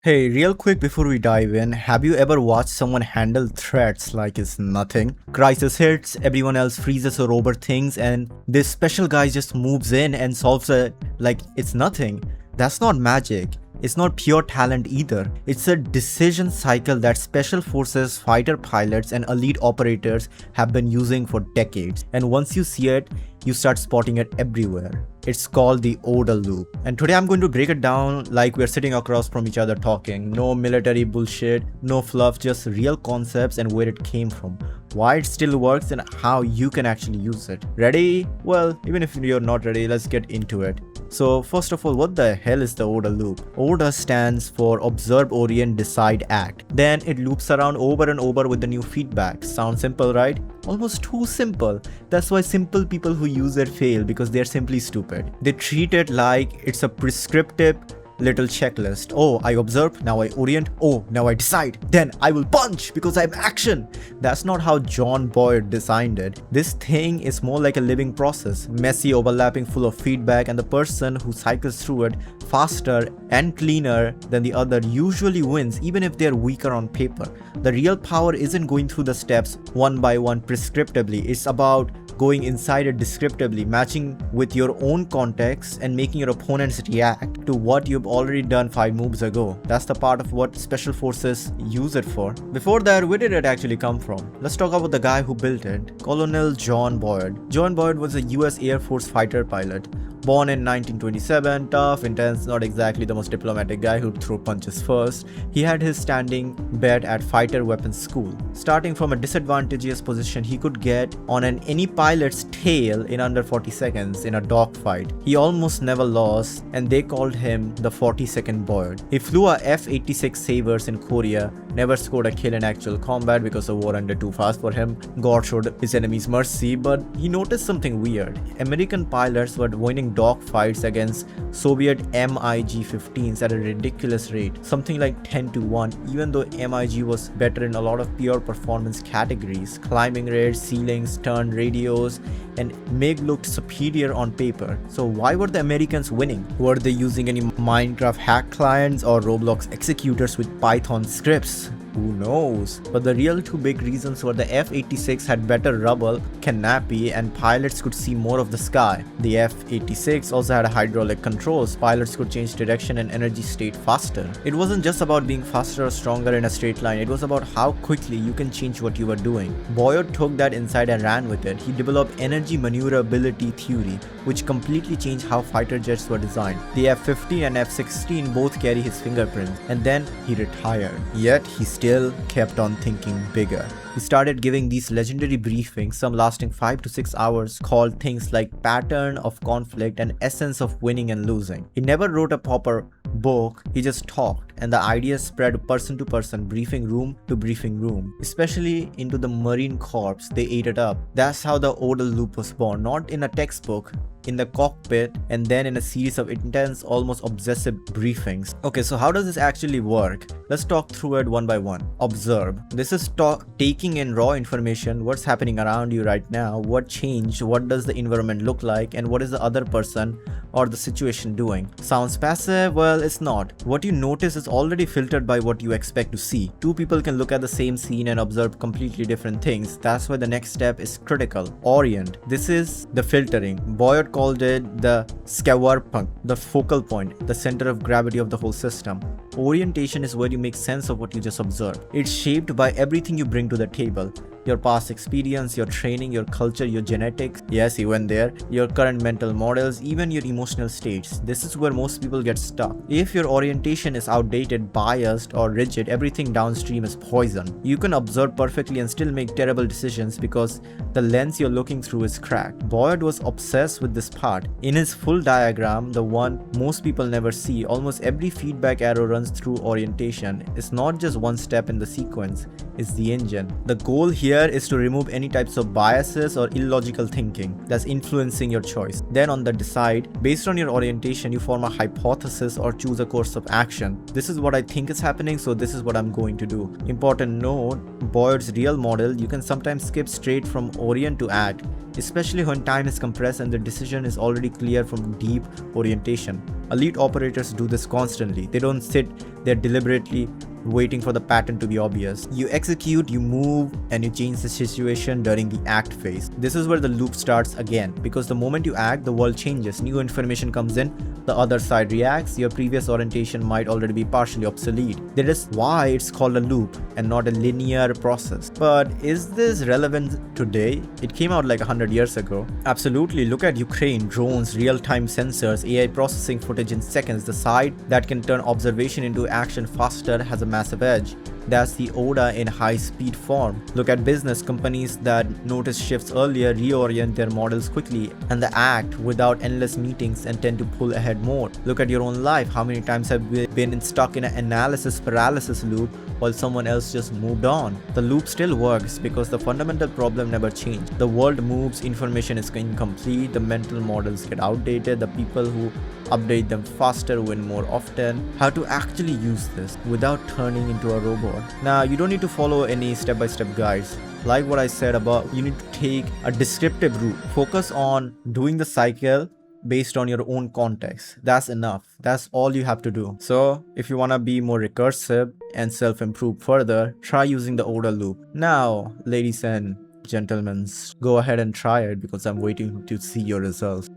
Hey, real quick before we dive in, have you ever watched someone handle threats like it's nothing? Crisis hits, everyone else freezes or overthinks, and this special guy just moves in and solves it like it's nothing. That's not magic. It's not pure talent either. It's a decision cycle that special forces, fighter pilots, and elite operators have been using for decades. And once you see it, you start spotting it everywhere. It's called the OODA Loop. And today I'm going to break it down like we're sitting across from each other talking. No military bullshit, no fluff, just real concepts and where it came from, why it still works, and how you can actually use it. Ready? Well, even if you're not ready, let's get into it. So first of all, what the hell is the OODA loop? OODA stands for Observe, Orient, Decide, Act. Then it loops around over and over with the new feedback. Sounds simple, right? Almost too simple. That's why simple people who use it fail, because they're simply stupid. They treat it like it's a prescriptive little checklist. Oh, I observe, now I orient, oh, now I decide, then I will punch because I'm action. That's not how John Boyd designed it. This thing is more like a living process, messy, overlapping, full of feedback, and the person who cycles through it faster and cleaner than the other usually wins, even if they're weaker on paper. The real power isn't going through the steps one by one prescriptively. It's about going inside it descriptively, matching with your own context and making your opponents react to what you've already done 5 moves ago. That's the part of what special forces use it for. Before that, where did it actually come from? Let's talk about the guy who built it, Colonel John Boyd. John Boyd was a US Air Force fighter pilot. Born in 1927, tough, intense, not exactly the most diplomatic guy who'd throw punches first. He had his standing bet at fighter weapons school. Starting from a disadvantageous position, he could get on any pilot's tail in under 40 seconds in a dogfight. He almost never lost, and they called him the 42nd Boyd. He flew a F-86 Sabres in Korea, never scored a kill in actual combat because the war ended too fast for him. God showed his enemies mercy, but he noticed something weird. American pilots were winning dogfights against Soviet MiG-15s at a ridiculous rate, something like 10 to 1, even though MiG was better in a lot of pure performance categories. Climbing rates, ceilings, turn radios, and MiG looked superior on paper. So why were the Americans winning? Were they using any Minecraft hack clients or Roblox executors with Python scripts? Who knows? But the real two big reasons were the F-86 had better rubble, canopy, and pilots could see more of the sky. The F-86 also had hydraulic controls. Pilots could change direction and energy state faster. It wasn't just about being faster or stronger in a straight line, it was about how quickly you can change what you were doing. Boyd took that inside and ran with it. He developed energy maneuverability theory, which completely changed how fighter jets were designed. The F-15 and F-16 both carry his fingerprints, and then he retired. Yet he still kept on thinking bigger. He started giving these legendary briefings, some lasting 5 to 6 hours, called things like pattern of conflict and essence of winning and losing. He never wrote a proper book, he just talked, and the ideas spread person to person, briefing room to briefing room. Especially into the Marine Corps, they ate it up. That's how the OODA loop was born, not in a textbook, in the cockpit, and then in a series of intense, almost obsessive briefings. Okay, so how does this actually work? Let's talk through it one by one. Observe. This is taking in raw information, what's happening around you right now, what changed, what does the environment look like, and what is the other person or the situation doing. Sounds passive? Well, it's not. What you notice is already filtered by what you expect to see. Two people can look at the same scene and observe completely different things. That's why the next step is critical. Orient. This is the filtering. Boyd called it the Skärpunkt, the focal point, the center of gravity of the whole system. Orientation is where you make sense of what you just observed. It's shaped by everything you bring to the table. Your past experience, your training, your culture, your genetics, yes, even there, your current mental models, even your emotional states. This is where most people get stuck. If your orientation is outdated, biased, or rigid, everything downstream is poison. You can observe perfectly and still make terrible decisions because the lens you're looking through is cracked. Boyd was obsessed with this part. In his full diagram, the one most people never see, almost every feedback arrow runs through orientation. It's not just one step in the sequence, it's the engine. The goal here here is to remove any types of biases or illogical thinking that's influencing your choice. Then on the decide, based on your orientation, you form a hypothesis or choose a course of action. This is what I think is happening, so this is what I'm going to do. Important note, Boyd's real model, you can sometimes skip straight from orient to act, especially when time is compressed and the decision is already clear from deep orientation. Elite operators do this constantly. They don't sit there deliberately waiting for the pattern to be obvious. You execute, you move, and you change the situation during the act phase. This is where the loop starts again, because the moment you act, the world changes. New information comes in, the other side reacts, your previous orientation might already be partially obsolete. That is why it's called a loop and not a linear process. But is this relevant today? It came out like 100 years ago. Absolutely. Look at Ukraine, drones, real-time sensors, AI processing footage in seconds. The side that can turn observation into action faster has a massive edge. That's the OODA in high-speed form. Look at business companies that notice shifts earlier, reorient their models quickly, and they act without endless meetings and tend to pull ahead more. Look at your own life. How many times have we been stuck in an analysis paralysis loop while someone else just moved on? The loop still works because the fundamental problem never changed. The world moves, information is incomplete, the mental models get outdated, the people who update them faster win more often. How to actually use this without turning into a robot? Now, you don't need to follow any step-by-step guides. Like what I said about, you need to take a descriptive route. Focus on doing the cycle based on your own context. That's enough. That's all you have to do. So if you want to be more recursive and self-improve further, try using the OODA loop. Now, ladies and gentlemen, go ahead and try it because I'm waiting to see your results.